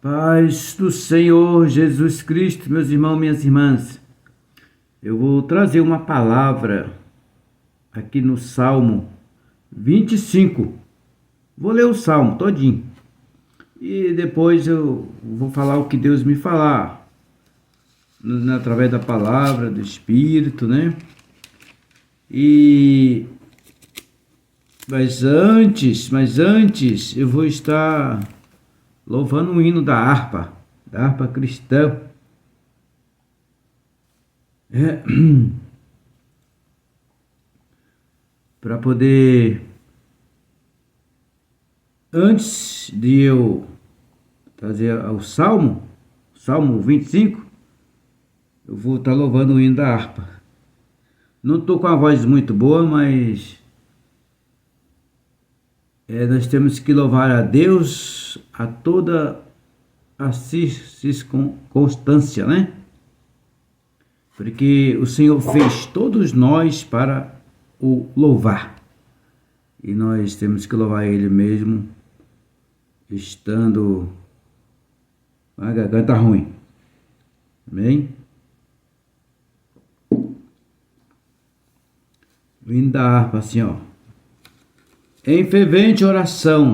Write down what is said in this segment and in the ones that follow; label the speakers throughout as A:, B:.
A: Paz do Senhor Jesus Cristo, meus irmãos, minhas irmãs. Eu vou trazer uma palavra aqui no Salmo 25. Vou ler o Salmo todinho. E depois eu vou falar o que Deus me falar. Através da palavra, do Espírito, né? Mas antes eu vou estar louvando o hino da harpa cristã. Para poder, antes de eu trazer o Salmo 25, eu vou estar louvando o hino da harpa. Não estou com a voz muito boa, mas nós temos que louvar a Deus a toda a circunstância, né? Porque o Senhor fez todos nós para o louvar. E nós temos que louvar Ele mesmo, estando com a garganta ruim. Amém? O hino da harpa, assim, ó. Em fervente oração,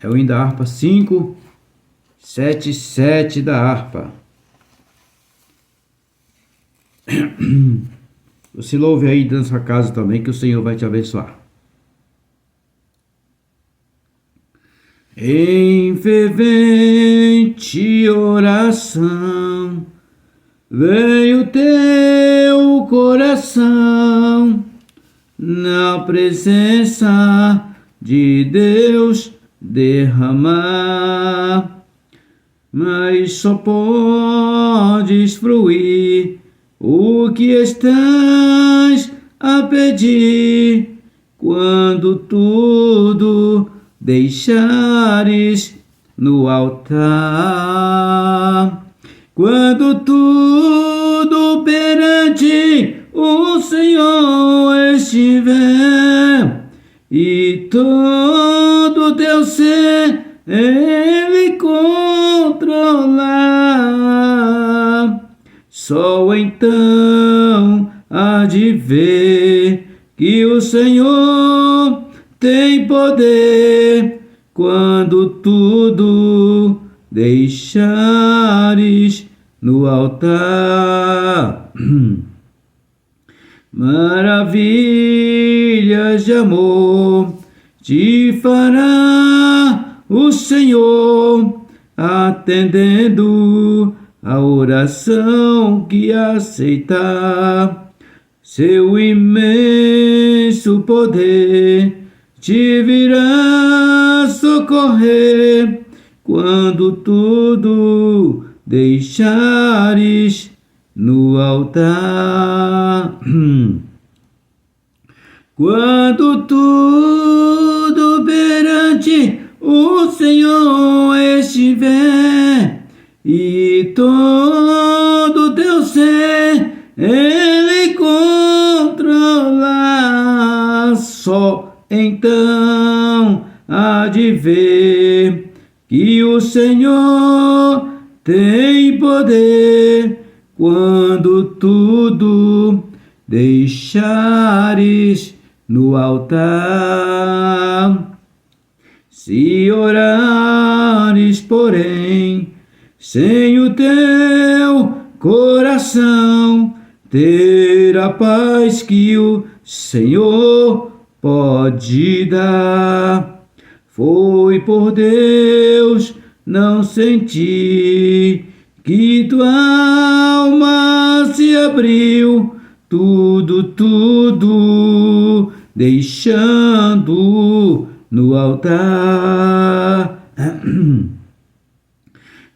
A: é o hino da harpa 577 da harpa. Você louve aí na sua casa também, que o Senhor vai te abençoar. Em fervente oração, vem o teu coração na presença de Deus derramar, mas só podes fruir o que estás a pedir quando tudo deixares no altar. Quando tudo perante o Senhor estiver e todo teu ser Ele controlar, só então há de ver que o Senhor tem poder quando tudo deixares no altar. Maravilhas de amor te fará o Senhor, atendendo a oração que aceitar. Seu imenso poder te virá socorrer quando tudo deixares no altar. Quando tudo perante o Senhor estiver e todo teu ser Ele controlar, só então há de ver que o Senhor tem poder quando tudo deixares no altar. Se orares, porém, sem o teu coração, ter a paz que o Senhor pode dar. Foi por Deus não sentir que tua alma se abriu, tudo deixando no altar.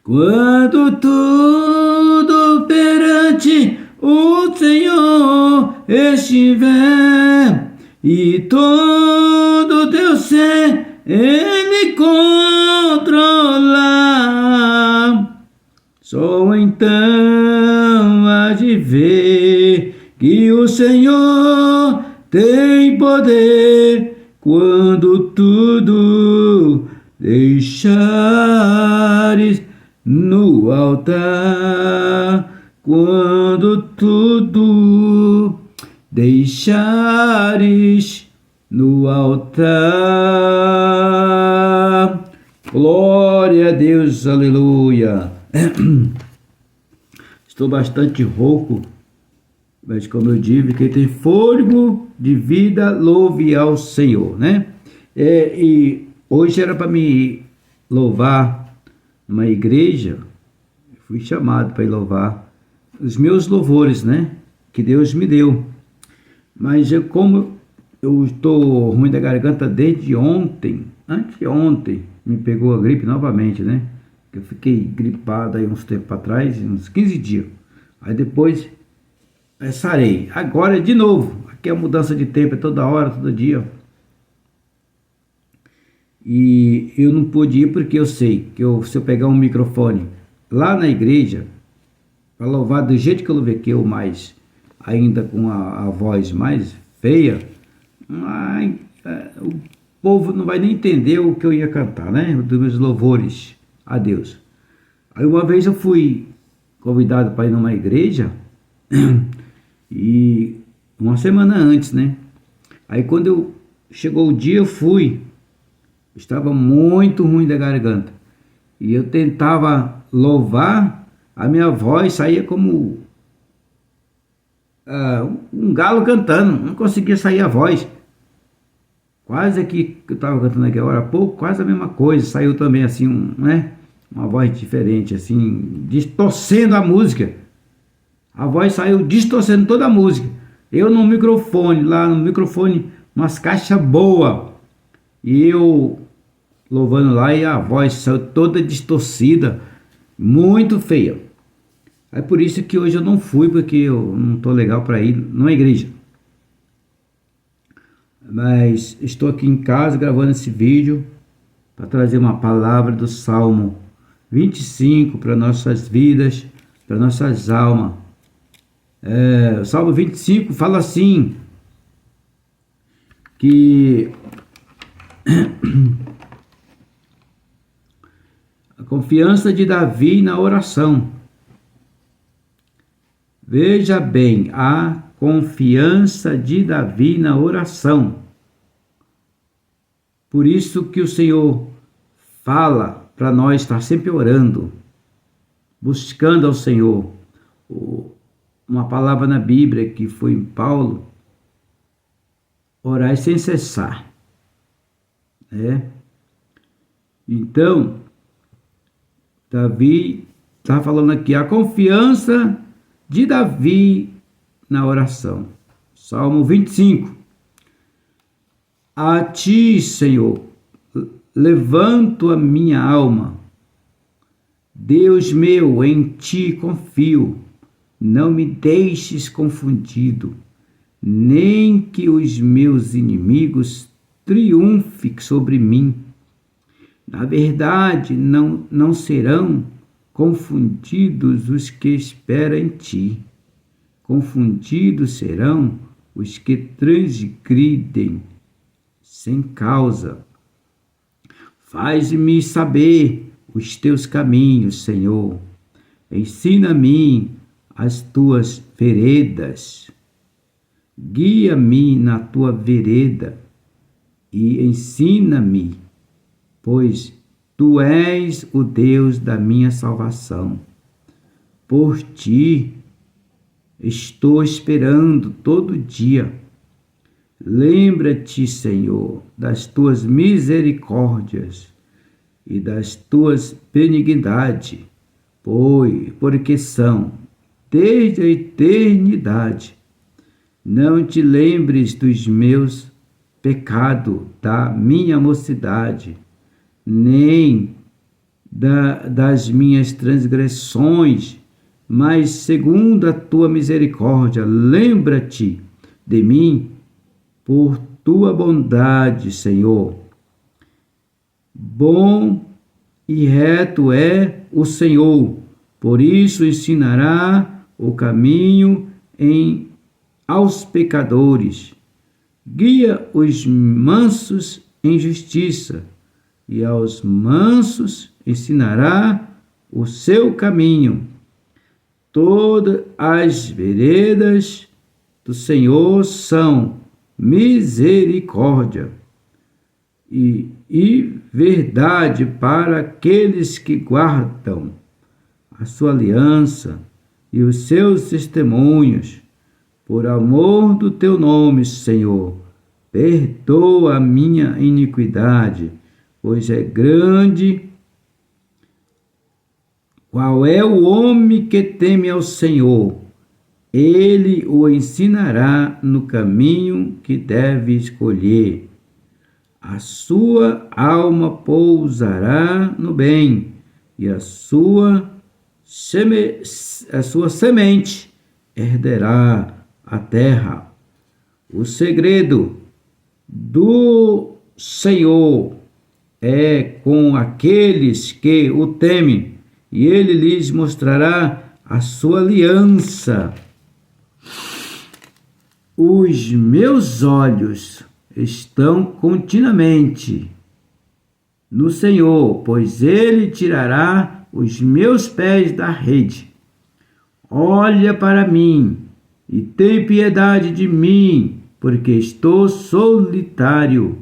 A: Quando tudo perante o Senhor estiver e todo teu ser Ele controlar, só então há de ver que o Senhor tem poder quando tudo deixares no altar, quando tudo deixares no altar. Glória a Deus, aleluia. Estou bastante rouco, mas como eu digo, quem tem fôlego de vida, louve ao Senhor, né? E hoje era para me louvar numa igreja, fui chamado para ir louvar os meus louvores, né? Que Deus me deu. Mas como eu estou ruim da garganta desde ontem, anteontem, me pegou a gripe novamente, né? Eu fiquei gripado aí uns tempos atrás, uns 15 dias. Aí depois sarei. Agora de novo. Aqui a mudança de tempo é toda hora, todo dia. E eu não pude ir porque eu sei que se eu pegar um microfone lá na igreja, para louvar do jeito que eu louvei, que eu mais, ainda com a voz mais feia, o povo não vai nem entender o que eu ia cantar, né? Dos meus louvores a Deus. Aí uma vez eu fui convidado para ir numa igreja e uma semana antes, né? Aí quando chegou o dia eu fui, estava muito ruim da garganta e eu tentava louvar, a minha voz saía como um galo cantando, não conseguia sair a voz. Quase que eu estava cantando aqui agora há pouco, quase a mesma coisa, saiu também assim, né? Uma voz diferente, assim, distorcendo a música. A voz saiu distorcendo toda a música. Eu no microfone, umas caixas boas. E eu louvando lá e a voz saiu toda distorcida, muito feia. É por isso que hoje eu não fui, porque eu não tô legal para ir numa igreja. Mas estou aqui em casa gravando esse vídeo para trazer uma palavra do Salmo 25 para nossas vidas, para nossas almas. O Salmo 25 fala assim, que a confiança de Davi na oração. Veja bem, a confiança de Davi na oração. Por isso que o Senhor fala para nós estar sempre orando, buscando ao Senhor. Uma palavra na Bíblia que foi em Paulo, orar sem cessar. Então, Davi está falando aqui, a confiança de Davi na oração. Salmo 25. A ti, Senhor, levanto a minha alma. Deus meu, em ti confio. Não me deixes confundido, nem que os meus inimigos triunfem sobre mim. Na verdade, não serão confundidos os que esperam em ti. Confundidos serão os que transgridem sem causa. Faz-me saber os teus caminhos, Senhor. Ensina-me as tuas veredas. Guia-me na tua vereda e ensina-me, pois tu és o Deus da minha salvação. Por ti estou esperando todo dia. Lembra-te, Senhor, das tuas misericórdias e das tuas benignidades, porque são desde a eternidade. Não te lembres dos meus pecados, da minha mocidade, nem das minhas transgressões, mas segundo a tua misericórdia, lembra-te de mim por tua bondade, Senhor. Bom e reto é o Senhor, por isso ensinará o caminho aos pecadores. Guia os mansos em justiça, e aos mansos ensinará o seu caminho. Todas as veredas do Senhor são misericórdia e verdade para aqueles que guardam a sua aliança e os seus testemunhos. Por amor do teu nome, Senhor, perdoa a minha iniquidade, pois é grande. Qual é o homem que teme ao Senhor? Ele o ensinará no caminho que deve escolher. A sua alma pousará no bem, e a sua semente herderá a terra. O segredo do Senhor é com aqueles que o temem, e ele lhes mostrará a sua aliança. Os meus olhos estão continuamente no Senhor, pois ele tirará os meus pés da rede. Olha para mim e tem piedade de mim, porque estou solitário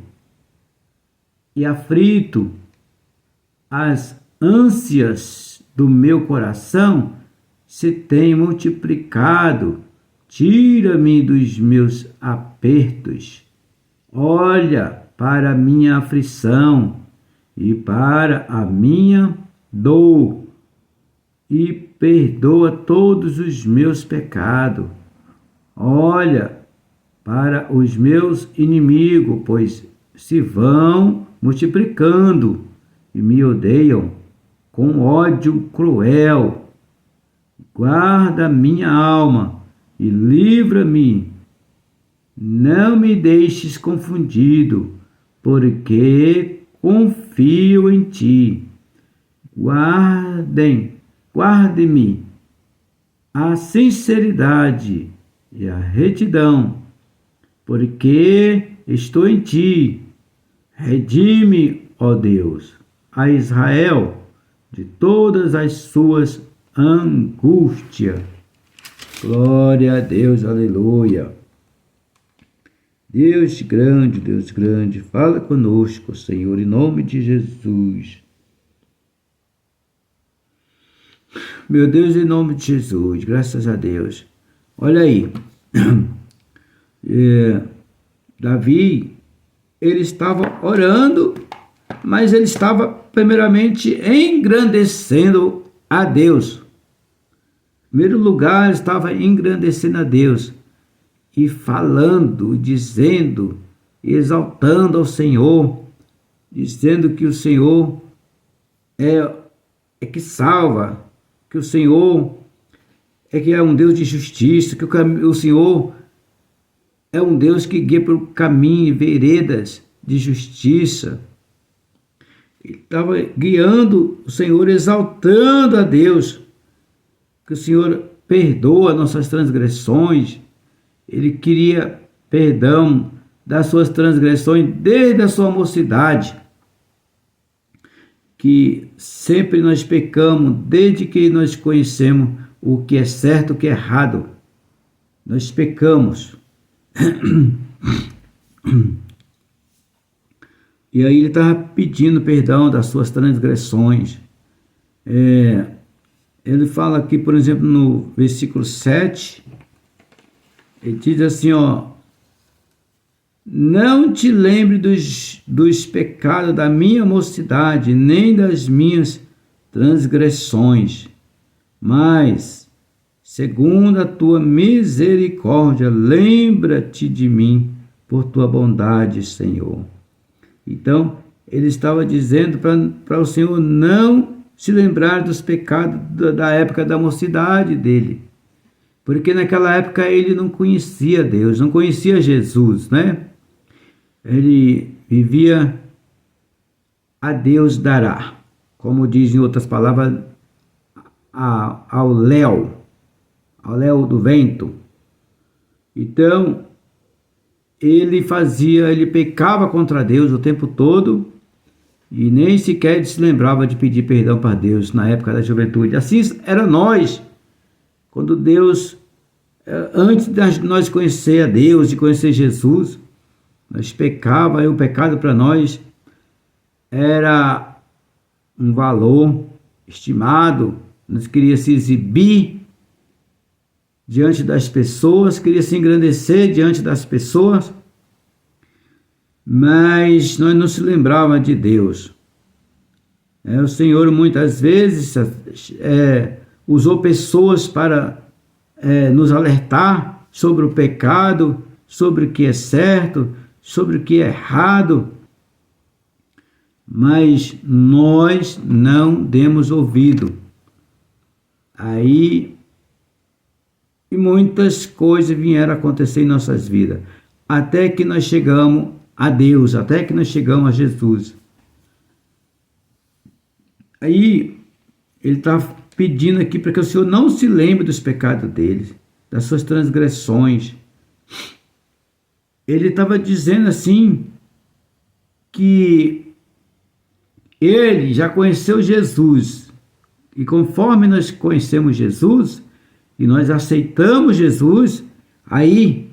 A: e aflito. As ânsias do meu coração se têm multiplicado. Tira-me dos meus apertos. Olha para a minha aflição e para a minha dor, e perdoa todos os meus pecados. Olha para os meus inimigos, pois se vão multiplicando e me odeiam com ódio cruel. Guarda minha alma e livra-me. Não me deixes confundido, porque confio em ti. Guarde-me a sinceridade e a retidão, porque estou em ti. Redime, ó Deus, a Israel de todas as suas angústias. Glória a Deus, aleluia. Deus grande, fala conosco, Senhor, em nome de Jesus. Meu Deus, em nome de Jesus, graças a Deus. Olha aí, Davi, ele estava orando, mas ele estava primeiramente engrandecendo a Deus. Em primeiro lugar, ele estava engrandecendo a Deus e falando, dizendo, exaltando ao Senhor, dizendo que o Senhor é que salva, que o Senhor é um Deus de justiça, que o Senhor é um Deus que guia pelo caminho e veredas de justiça. Ele estava guiando o Senhor, exaltando a Deus, que o Senhor perdoa nossas transgressões. Ele queria perdão das suas transgressões desde a sua mocidade, que sempre nós pecamos desde que nós conhecemos o que é certo e o que é errado. Nós pecamos. E aí ele estava pedindo perdão das suas transgressões. Ele fala aqui, por exemplo, no versículo 7, ele diz assim, não te lembre dos pecados da minha mocidade, nem das minhas transgressões, mas, segundo a tua misericórdia, lembra-te de mim por tua bondade, Senhor. Então, ele estava dizendo para o Senhor não se lembrar dos pecados da época da mocidade dele. Porque naquela época ele não conhecia Deus, não conhecia Jesus, né? Ele vivia a Deus dará, como diz em outras palavras, ao léu do vento. Então, ele pecava contra Deus o tempo todo, e nem sequer se lembrava de pedir perdão para Deus na época da juventude. Assim era nós, quando Deus, antes de nós conhecer a Deus, de conhecer Jesus, nós pecava, e o pecado para nós era um valor estimado, nós queria se exibir diante das pessoas, queria se engrandecer diante das pessoas, mas nós não se lembrava de Deus. O Senhor muitas vezes usou pessoas para nos alertar sobre o pecado, sobre o que é certo, sobre o que é errado, mas nós não demos ouvido. Aí, e muitas coisas vieram a acontecer em nossas vidas, até que nós chegamos a Deus, até que nós chegamos a Jesus. Aí, ele está pedindo aqui para que o Senhor não se lembre dos pecados deles, das suas transgressões. Ele estava dizendo assim, que ele já conheceu Jesus, e conforme nós conhecemos Jesus, e nós aceitamos Jesus, aí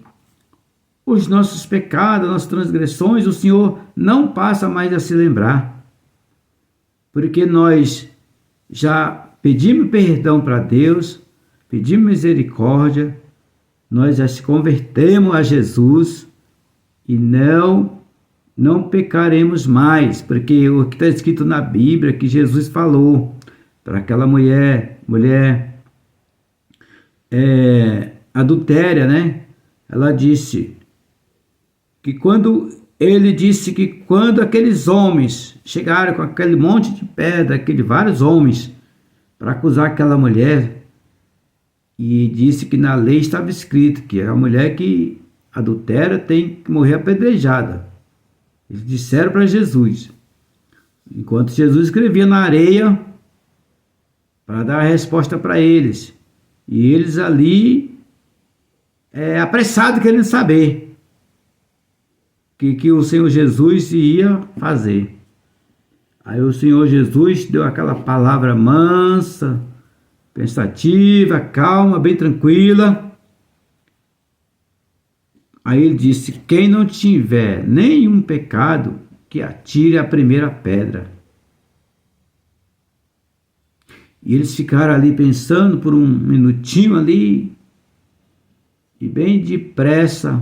A: os nossos pecados, nossas transgressões, o Senhor não passa mais a se lembrar, porque nós já pedimos perdão para Deus, pedimos misericórdia, nós já se convertemos a Jesus e não pecaremos mais, porque o que está escrito na Bíblia, que Jesus falou para aquela mulher adultéria, né? Ela disse que quando aqueles homens chegaram com aquele monte de pedra, vários homens, para acusar aquela mulher, e disse que na lei estava escrito que a mulher que adultera tem que morrer apedrejada. Eles disseram para Jesus, enquanto Jesus escrevia na areia para dar a resposta para eles, e eles ali apressados querendo saber que o Senhor Jesus ia fazer. Aí o Senhor Jesus deu aquela palavra mansa, pensativa, calma, bem tranquila. Aí ele disse: quem não tiver nenhum pecado, que atire a primeira pedra. E eles ficaram ali pensando por um minutinho ali, e bem depressa,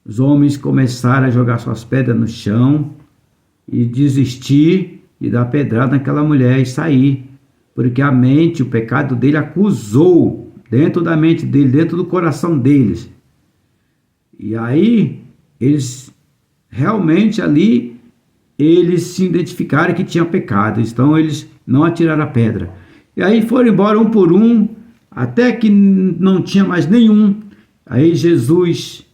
A: os homens começaram a jogar suas pedras no chão e desistir e dar pedrada naquela mulher e sair, porque a mente, o pecado dele acusou dentro da mente dele, dentro do coração deles. E aí eles realmente ali eles se identificaram que tinha pecado, então eles não atiraram a pedra. E aí foram embora um por um, até que não tinha mais nenhum. Aí Jesus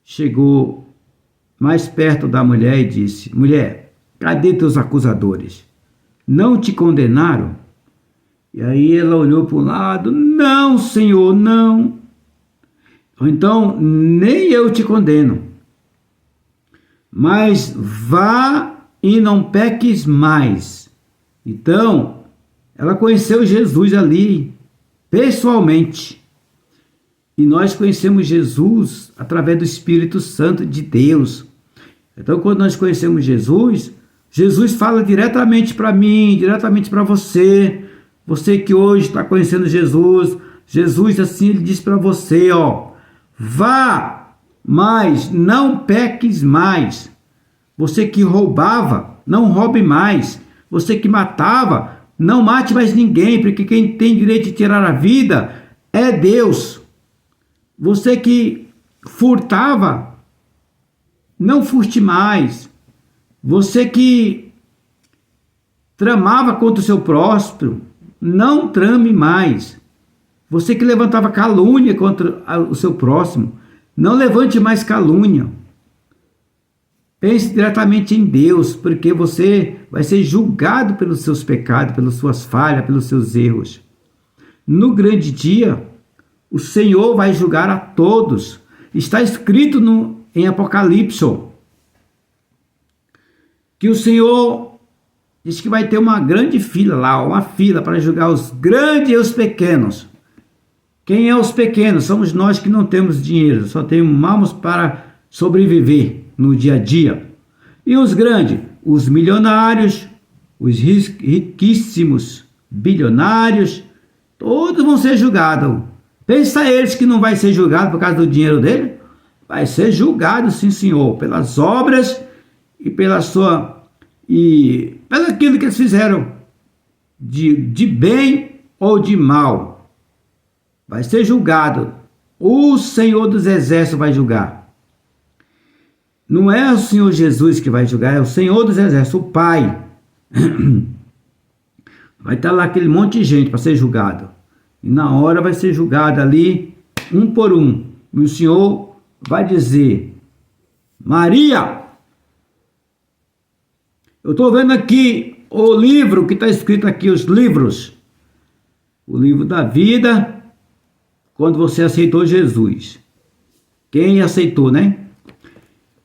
A: chegou mais perto da mulher e disse: mulher, cadê teus acusadores? Não te condenaram? E aí ela olhou para um lado: não, Senhor, não. Então, nem eu te condeno, mas vá e não peques mais. Então, ela conheceu Jesus ali, pessoalmente. E nós conhecemos Jesus através do Espírito Santo de Deus. Então, quando nós conhecemos Jesus, Jesus fala diretamente para mim, diretamente para você. Você que hoje está conhecendo Jesus, Jesus assim, ele diz para você, vá, mas não peques mais. Você que roubava, não roube mais. Você que matava, não mate mais ninguém, porque quem tem direito de tirar a vida é Deus. Você que furtava, não furte mais. Você que tramava contra o seu próximo, não trame mais. Você que levantava calúnia contra o seu próximo, não levante mais calúnia. Pense diretamente em Deus, porque você vai ser julgado pelos seus pecados, pelas suas falhas, pelos seus erros. No grande dia, o Senhor vai julgar a todos. Está escrito em Apocalipse, que o Senhor diz que vai ter uma grande fila lá, uma fila para julgar os grandes e os pequenos. Quem é os pequenos? Somos nós que não temos dinheiro, só temos para sobreviver no dia a dia. E os grandes? Os milionários, os riquíssimos, bilionários, todos vão ser julgados. Pensa eles que não vai ser julgado por causa do dinheiro dele? Vai ser julgado, sim senhor, pelas obras e pela sua... e pelo aquilo que eles fizeram de bem ou de mal. Vai ser julgado. O Senhor dos Exércitos vai julgar. Não é o Senhor Jesus que vai julgar, é o Senhor dos Exércitos, o Pai. Vai estar lá aquele monte de gente para ser julgado. E na hora vai ser julgado ali, um por um. E o Senhor vai dizer: Maria, eu estou vendo aqui o livro que está escrito aqui, os livros. O livro da vida, quando você aceitou Jesus. Quem aceitou, né?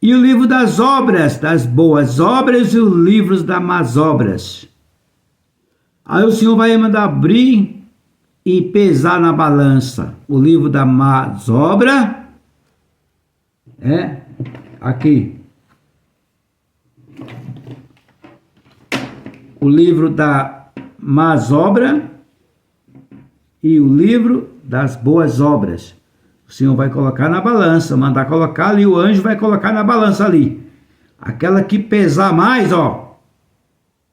A: E o livro das obras, das boas obras, e os livros das más obras. Aí o Senhor vai mandar abrir e pesar na balança o livro da más obra, aqui, o livro da más obra e o livro das boas obras. O Senhor vai colocar na balança, mandar colocar ali, o anjo vai colocar na balança ali, aquela que pesar mais, ó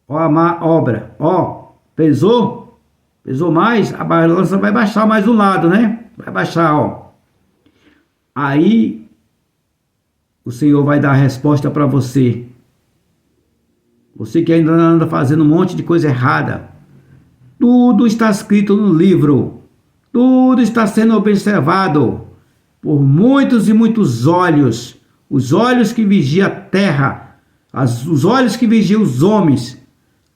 A: a má obra, pesou mais, a balança vai baixar mais um lado, né? Vai baixar, ó. Aí o Senhor vai dar a resposta para você. Você que ainda anda fazendo um monte de coisa errada. Tudo está escrito no livro. Tudo está sendo observado por muitos e muitos olhos. Os olhos que vigiam a terra, os olhos que vigiam os homens.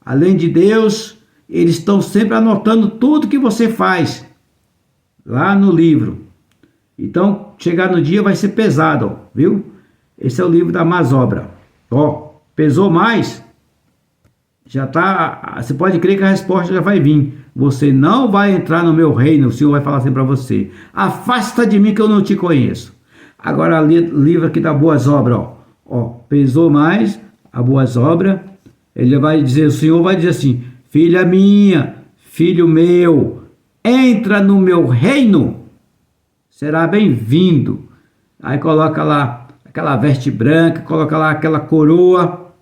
A: Além de Deus, eles estão sempre anotando tudo que você faz lá no livro. Então, chegar no dia vai ser pesado, ó, viu? Esse é o livro da más obra. Ó, pesou mais? Já tá, você pode crer que a resposta já vai vir. Você não vai entrar no meu reino, o Senhor vai falar assim para você: afasta de mim que eu não te conheço. Agora, livro aqui da boas obras, ó, pesou mais a boas obras. Ele vai dizer, o Senhor vai dizer assim: filha minha, filho meu, entra no meu reino, será bem-vindo. Aí coloca lá aquela veste branca, coloca lá aquela coroa,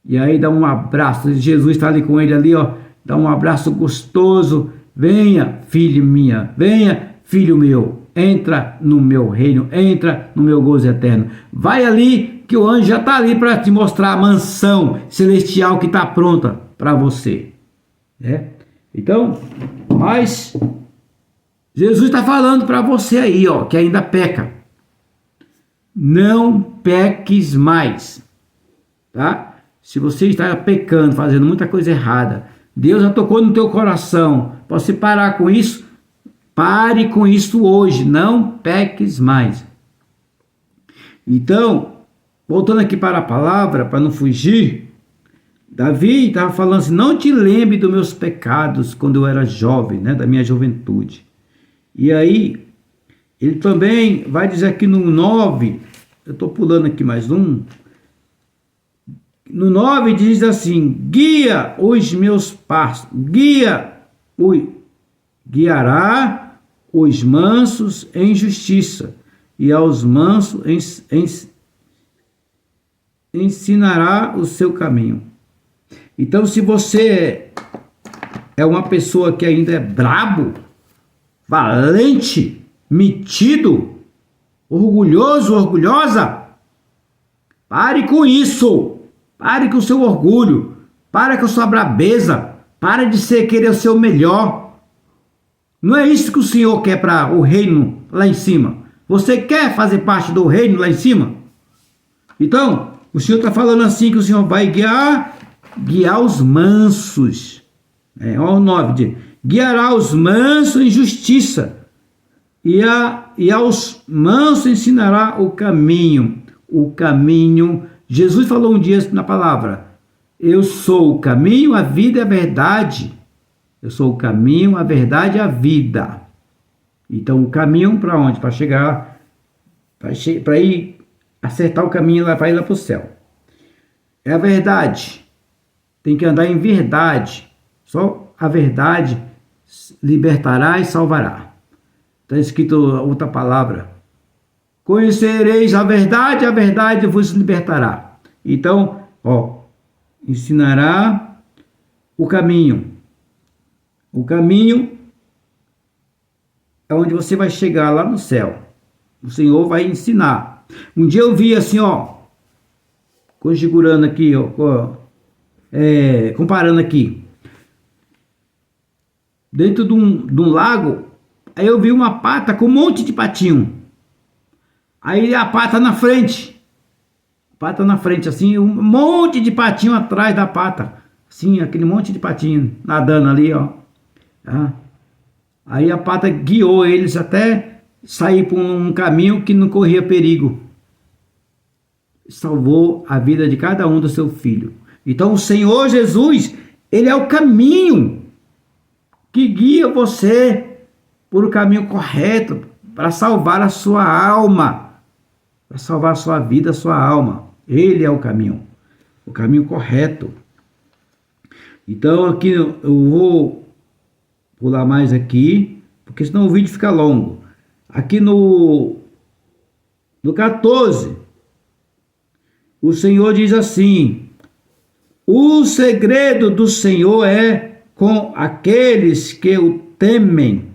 A: e aí dá um abraço. Jesus está ali com ele ali, ó, dá um abraço gostoso. Venha, filha minha, venha, filho meu, entra no meu reino, entra no meu gozo eterno. Vai ali, que o anjo já está ali para te mostrar a mansão celestial que está pronta para você. Então, mas Jesus está falando para você aí, ó, que ainda peca. Não peques mais, tá? Se você está pecando, fazendo muita coisa errada, Deus já tocou no teu coração para você parar com isso. Pare com isso hoje, não peques mais. Então, voltando aqui para a palavra, para não fugir, Davi estava falando assim: não te lembre dos meus pecados quando eu era jovem, né, da minha juventude. E aí, ele também vai dizer aqui no 9, eu estou pulando aqui mais um, no 9 diz assim: guia os meus passos, guiará os mansos em justiça, e aos mansos ensinará o seu caminho. Então, se você é uma pessoa que ainda é brabo, valente, metido, orgulhoso, orgulhosa, pare com isso. Pare com o seu orgulho, pare com a sua brabeza, pare de querer o seu melhor. Não é isso que o Senhor quer para o reino lá em cima. Você quer fazer parte do reino lá em cima? Então, o Senhor está falando assim, que o Senhor vai guiar os mansos. Olha o 9, guiará os mansos em justiça, e aos mansos ensinará o caminho. O caminho. Jesus falou um dia na palavra: eu sou o caminho, a vida e a verdade. Eu sou o caminho, a verdade e a vida. Então, o caminho para onde? Para chegar, para ir acertar o caminho para ir lá para o céu. É a verdade. Tem que andar em verdade. Só a verdade libertará e salvará. Está escrito outra palavra: conhecereis a verdade vos libertará. Então, ensinará o caminho. O caminho é onde você vai chegar lá no céu. O Senhor vai ensinar. Um dia eu vi assim, configurando aqui, comparando aqui. Dentro de um lago, aí eu vi uma pata com um monte de patinho. Aí a pata na frente. Pata na frente, assim, um monte de patinho atrás da pata. Assim, aquele monte de patinho nadando ali, Aí a pata guiou eles até sair por um caminho que não corria perigo. Salvou a vida de cada um do seu filho. Então o Senhor Jesus, Ele é o caminho que guia você por o caminho correto para salvar a sua alma, para salvar a sua vida, a sua alma. Ele é o caminho correto. Então aqui eu vou pular mais aqui, porque senão o vídeo fica longo. Aqui no 14, o Senhor diz assim: o segredo do Senhor é com aqueles que o temem,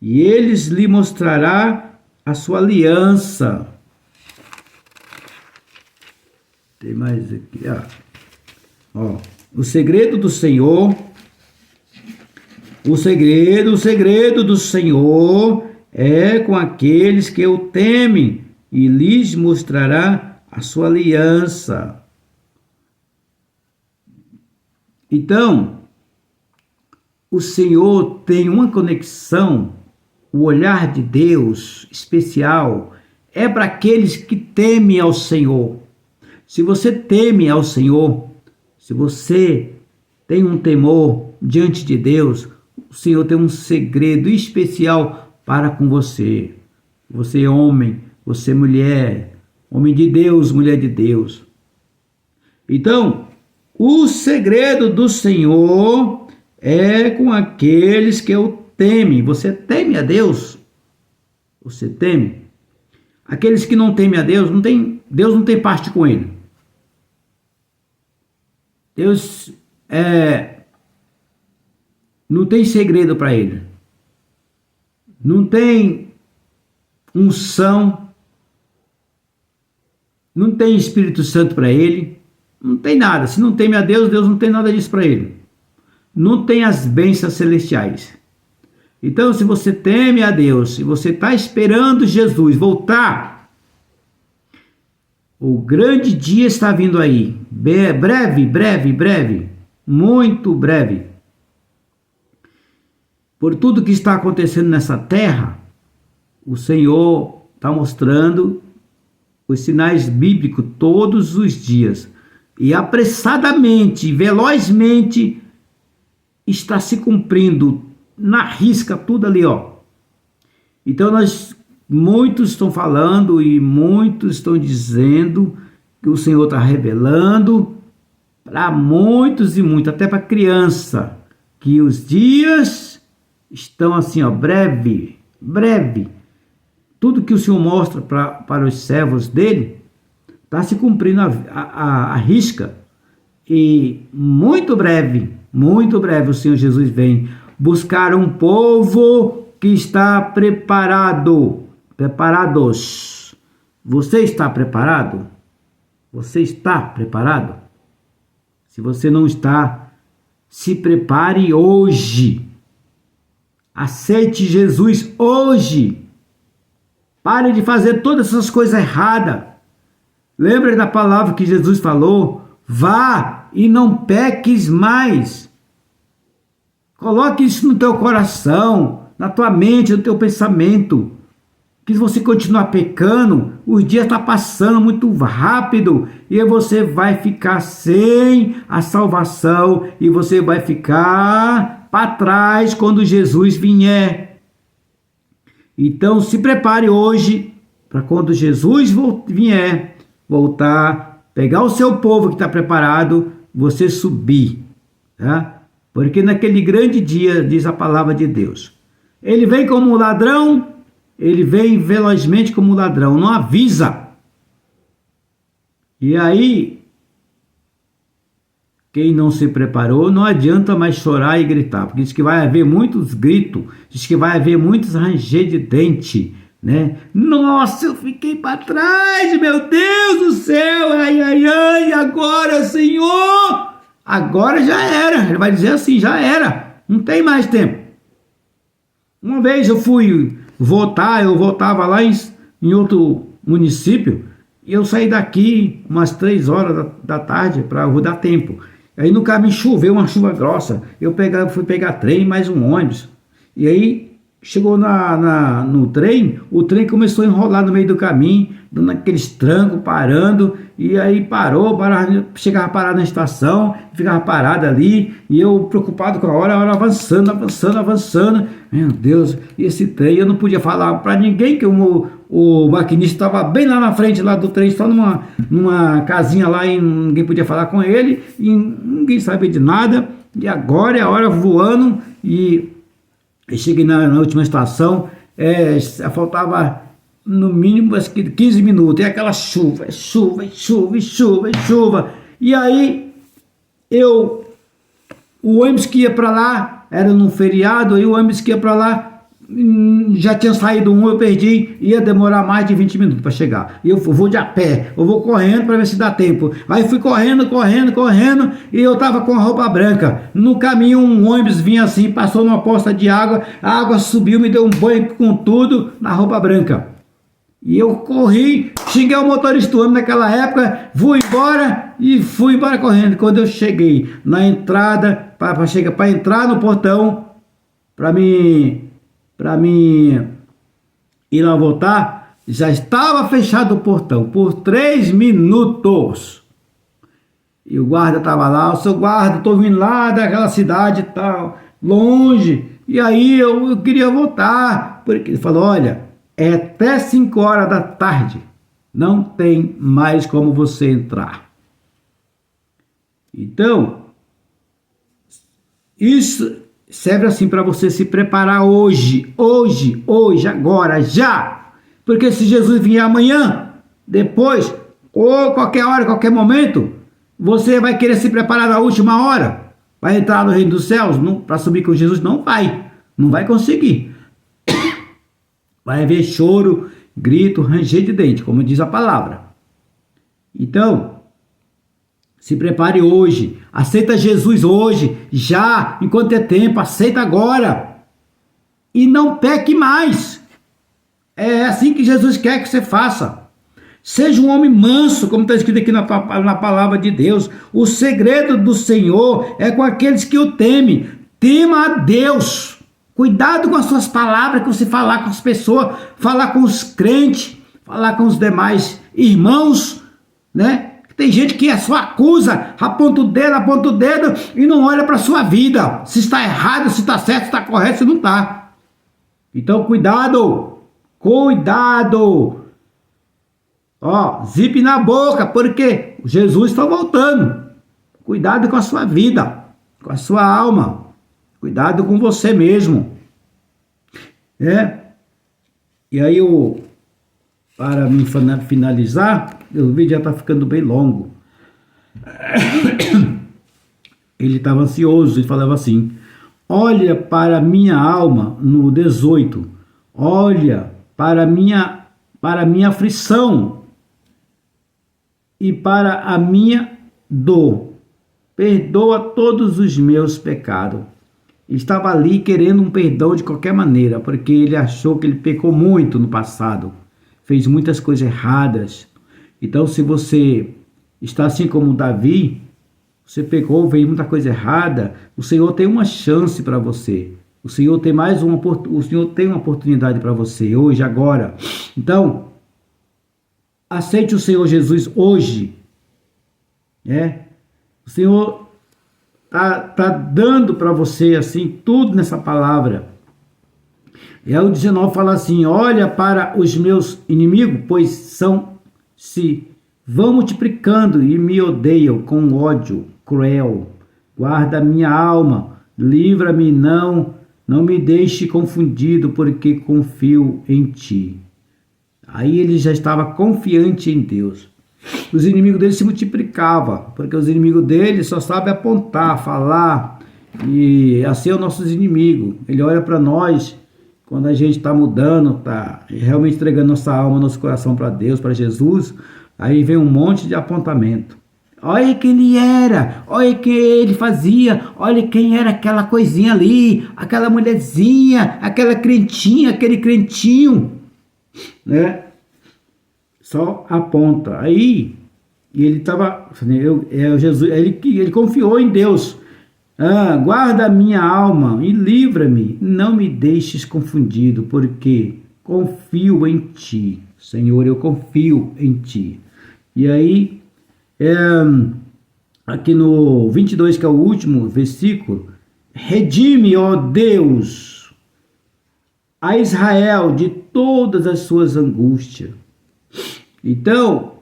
A: e eles lhe mostrará a sua aliança. Tem mais aqui, o segredo do Senhor. O segredo do Senhor é com aqueles que o temem, e lhes mostrará a sua aliança. Então, o Senhor tem uma conexão, o olhar de Deus especial é para aqueles que temem ao Senhor. Se você teme ao Senhor, se você tem um temor diante de Deus, o Senhor tem um segredo especial para com você. Você é homem, você é mulher, homem de Deus, mulher de Deus. Então, o segredo do Senhor é com aqueles que o temem. Você teme a Deus? Você teme? Aqueles que não temem a Deus, Deus não tem parte com ele. Deus não tem segredo para ele. Não tem unção. Não tem Espírito Santo para ele. Não tem nada. Se não teme a Deus, Deus não tem nada disso para ele. Não tem as bênçãos celestiais. Então, se você teme a Deus, se você está esperando Jesus voltar, o grande dia está vindo aí. Breve, muito breve. Por tudo que está acontecendo nessa terra, o Senhor está mostrando os sinais bíblicos todos os dias. E apressadamente, velozmente, está se cumprindo na risca tudo ali, Então muitos estão falando e muitos estão dizendo que o Senhor está revelando para muitos e muitos, até para criança, que os dias estão assim, breve. Tudo que o Senhor mostra para os servos dele está se cumprindo a risca. E muito breve o Senhor Jesus vem buscar um povo que está preparados. Você está preparado? Você está preparado? Se você não está, se prepare hoje. Aceite Jesus hoje. Pare de fazer todas essas coisas erradas. Lembre da palavra que Jesus falou: vá e não peques mais. Coloque isso no teu coração, na tua mente, no teu pensamento. que se você continuar pecando, os dias estão passando muito rápido e você vai ficar sem a salvação e você vai ficar para trás quando Jesus vier. Então se prepare hoje para quando Jesus vier, voltar, pegar o seu povo que está preparado, você subir, tá? Porque naquele grande dia, diz a palavra de Deus, ele vem como um ladrão, ele vem velozmente como um ladrão, não avisa. E aí, quem não se preparou, não adianta mais chorar e gritar, porque diz que vai haver muitos gritos, diz que vai haver muitos ranger de dente, né? Nossa, eu fiquei para trás, meu Deus do céu, ai, ai, ai, agora, Senhor, agora já era. Ele vai dizer assim, já era, não tem mais tempo. Uma vez eu fui votar, eu votava lá em outro município, e eu saí daqui umas 3 horas da tarde para dar tempo. Aí no caminho choveu, uma chuva grossa, fui pegar trem, mais um ônibus, e aí chegou no trem, o trem começou a enrolar no meio do caminho, dando aqueles trancos, parando, e aí chegava parado na estação, ficava parado ali, e eu preocupado com a hora avançando, meu Deus, e esse trem, eu não podia falar para ninguém que o maquinista estava bem lá na frente lá do trem, só numa casinha lá, e ninguém podia falar com ele, e ninguém sabia de nada, e agora é a hora voando, e cheguei na última estação, faltava no mínimo 15 minutos, e aquela chuva, e aí o ônibus que ia para lá, era num feriado, aí o ônibus que ia para lá, já tinha saído eu perdi, ia demorar mais de 20 minutos para chegar, e eu vou de a pé, eu vou correndo para ver se dá tempo, aí fui correndo, e eu tava com a roupa branca, no caminho um ônibus vinha assim, passou numa poça de água, a água subiu, me deu um banho com tudo na roupa branca, e eu corri, xinguei o motorista do ônibus naquela época, fui embora correndo. Quando eu cheguei na entrada, para entrar no portão, para mim ir lá voltar, já estava fechado o portão por 3 minutos. E o guarda estava lá, o seu guarda, estou vindo lá daquela cidade e tal, longe. E aí eu queria voltar, porque ele falou, olha, é até 5 horas da tarde, não tem mais como você entrar. Então, isso serve assim para você se preparar hoje, agora, já. Porque se Jesus vier amanhã, depois, ou qualquer hora, qualquer momento, você vai querer se preparar na última hora, vai entrar no reino dos céus, para subir com Jesus, não vai conseguir. Vai haver choro, grito, ranger de dente, como diz a palavra. Então, se prepare hoje, aceita Jesus hoje, já, enquanto é tempo, aceita agora. E não peque mais. É assim que Jesus quer que você faça. Seja um homem manso, como está escrito aqui na palavra de Deus. O segredo do Senhor é com aqueles que o temem. Tema a Deus. Cuidado com as suas palavras, que você falar com as pessoas, falar com os crentes, falar com os demais irmãos, né? Tem gente que só acusa, aponta o dedo e não olha para a sua vida. Se está errado, se está certo, se está correto, se não está. Então, cuidado. Ó, zip na boca, porque Jesus está voltando. Cuidado com a sua vida, com a sua alma. Cuidado com você mesmo. E aí para me finalizar, o vídeo já está ficando bem longo. Ele estava ansioso e falava assim, olha para minha alma, no 18, olha para minha aflição e para a minha dor, perdoa todos os meus pecados. Ele estava ali querendo um perdão de qualquer maneira, porque ele achou que ele pecou muito no passado, fez muitas coisas erradas. Então, se você está assim como Davi, você pecou, fez muita coisa errada, o Senhor tem uma chance para você. O Senhor tem o Senhor tem uma oportunidade para você hoje, agora. Então, aceite o Senhor Jesus hoje. O Senhor tá dando para você assim tudo nessa palavra. E aí o 19 fala assim: olha para os meus inimigos, pois se vão multiplicando e me odeiam com ódio cruel. Guarda minha alma, livra-me, não me deixe confundido, porque confio em ti. Aí ele já estava confiante em Deus. Os inimigos dele se multiplicavam, porque os inimigos dele só sabem apontar, falar, e assim é os nossos inimigos. Ele olha para nós, quando a gente está mudando, está realmente entregando nossa alma, nosso coração para Deus, para Jesus, aí vem um monte de apontamento. Olha quem ele era, olha o que ele fazia, olha quem era aquela coisinha ali, aquela mulherzinha, aquela crentinha, aquele crentinho, né? Só aponta. Aí ele estava, Jesus, ele confiou em Deus. Guarda a minha alma e livra-me, não me deixes confundido, porque confio em ti, Senhor, eu confio em ti. E aí, aqui no 22, que é o último versículo: redime, ó Deus, a Israel de todas as suas angústias. Então,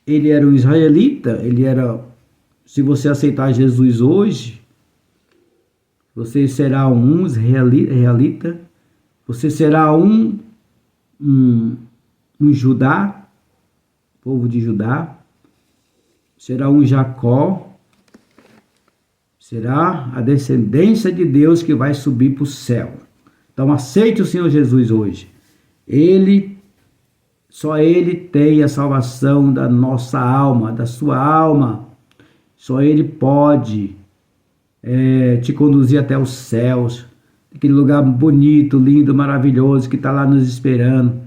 A: ele era um israelita, se você aceitar Jesus hoje, você será um israelita, você será um Judá, povo de Judá, será um Jacó, será a descendência de Deus que vai subir para o céu. Então aceite o Senhor Jesus hoje. Só Ele tem a salvação da nossa alma, da sua alma. Só Ele pode te conduzir até os céus, aquele lugar bonito, lindo, maravilhoso que está lá nos esperando.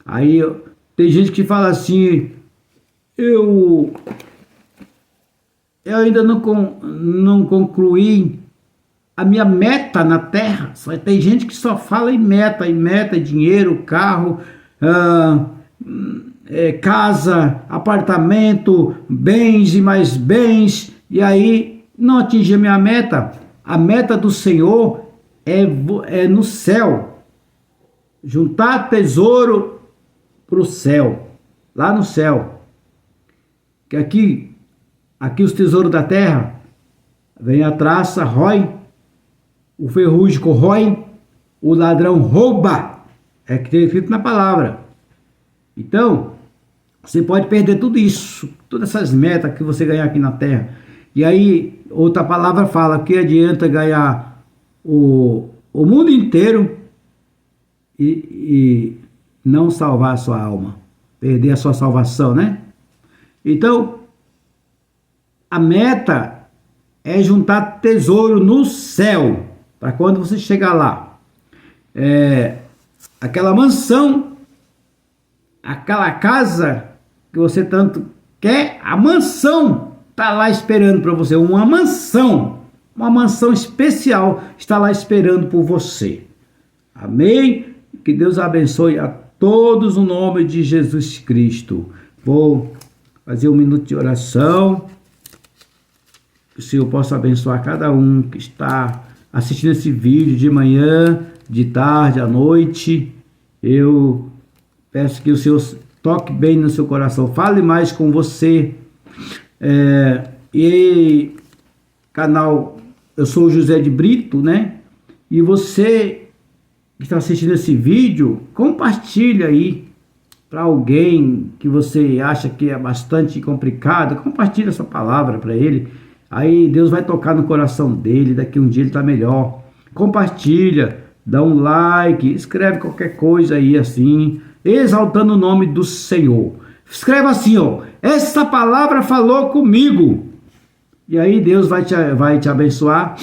A: Aí tem gente que fala assim: eu ainda não concluí a minha meta na terra. Tem gente que só fala em meta, dinheiro, carro, casa, apartamento, bens e mais bens, e aí não atinge a minha meta. A meta do Senhor é no céu, juntar tesouro para o céu, lá no céu. Que aqui os tesouros da terra, vem a traça, rói, o ferrugem corrói, o ladrão rouba. É que tem escrito na palavra. Então, você pode perder tudo isso, todas essas metas que você ganhar aqui na terra. E aí, outra palavra fala que adianta ganhar o mundo inteiro e não salvar a sua alma, perder a sua salvação, né? Então, a meta é juntar tesouro no céu, para quando você chegar lá, aquela mansão, aquela casa que você tanto quer, a mansão está lá esperando para você, uma mansão especial está lá esperando por você. Amém? Que Deus abençoe a todos no nome de Jesus Cristo. Vou fazer um minuto de oração, que o Senhor possa abençoar cada um que está assistindo esse vídeo de manhã, de tarde, à noite. Eu peço que o Senhor toque bem no seu coração, fale mais com você. E canal, eu sou o José de Brito, né? E você que está assistindo esse vídeo, compartilha aí para alguém que você acha que é bastante complicado. Compartilha essa palavra para ele. Aí Deus vai tocar no coração dele, daqui um dia ele está melhor. Compartilha, dá um like, escreve qualquer coisa aí assim, exaltando o nome do Senhor. Escreve assim, ó: essa palavra falou comigo. E aí Deus vai te abençoar,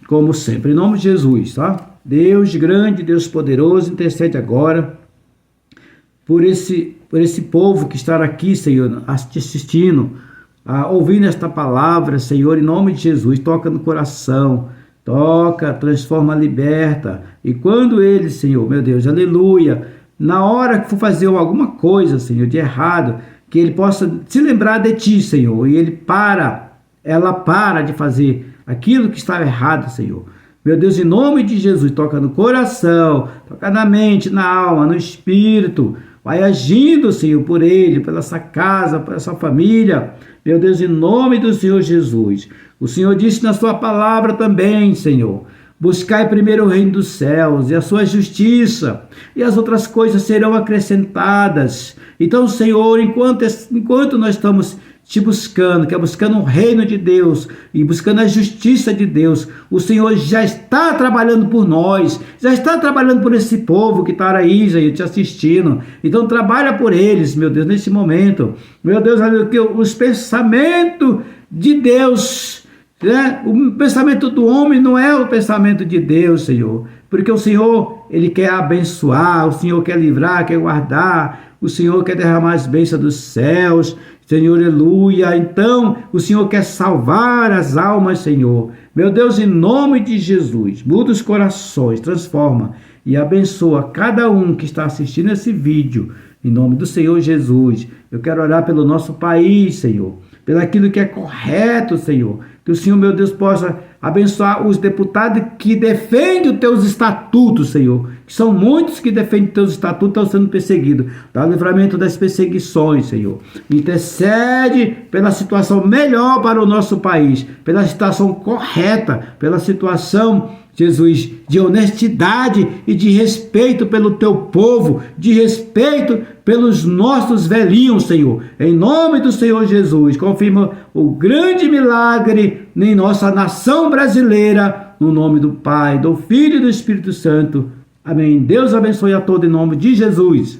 A: como sempre, em nome de Jesus, tá? Deus grande, Deus poderoso, intercede agora por esse povo que está aqui, Senhor, assistindo, ouvindo esta palavra, Senhor, em nome de Jesus. Toca no coração, toca, transforma, liberta. E quando ele, Senhor, meu Deus, aleluia, na hora que for fazer alguma coisa, Senhor, de errado, que ele possa se lembrar de Ti, Senhor, e ela para de fazer aquilo que estava errado, Senhor. Meu Deus, em nome de Jesus, toca no coração, toca na mente, na alma, no espírito. Vai agindo, Senhor, por ele, pela essa casa, por essa família. Meu Deus, em nome do Senhor Jesus. O Senhor disse na sua palavra também, Senhor: buscai primeiro o reino dos céus e a sua justiça, e as outras coisas serão acrescentadas. Então, Senhor, enquanto nós estamos te buscando, que é buscando o reino de Deus e buscando a justiça de Deus, o Senhor já está trabalhando por nós, já está trabalhando por esse povo que está aí, já te assistindo. Então trabalha por eles, meu Deus, nesse momento. Meu Deus, que os pensamentos de Deus, né? O pensamento do homem não é o pensamento de Deus, Senhor, porque o Senhor, Ele quer abençoar, o Senhor quer livrar, quer guardar, o Senhor quer derramar as bênçãos dos céus, Senhor, aleluia. Então, o Senhor quer salvar as almas, Senhor. Meu Deus, em nome de Jesus, muda os corações, transforma e abençoa cada um que está assistindo esse vídeo, em nome do Senhor Jesus. Eu quero orar pelo nosso país, Senhor, pelo aquilo que é correto, Senhor. Que o Senhor, meu Deus, possa abençoar os deputados que defendem os teus estatutos, Senhor. Que são muitos que defendem os teus estatutos, estão sendo perseguidos. Dá o livramento das perseguições, Senhor. Intercede pela situação melhor para o nosso país, pela situação correta, pela situação, Jesus, de honestidade e de respeito pelo teu povo, de respeito pelos nossos velhinhos, Senhor. Em nome do Senhor Jesus, confirma o grande milagre em nossa nação brasileira, no nome do Pai, do Filho e do Espírito Santo. Amém. Deus abençoe a todos em nome de Jesus.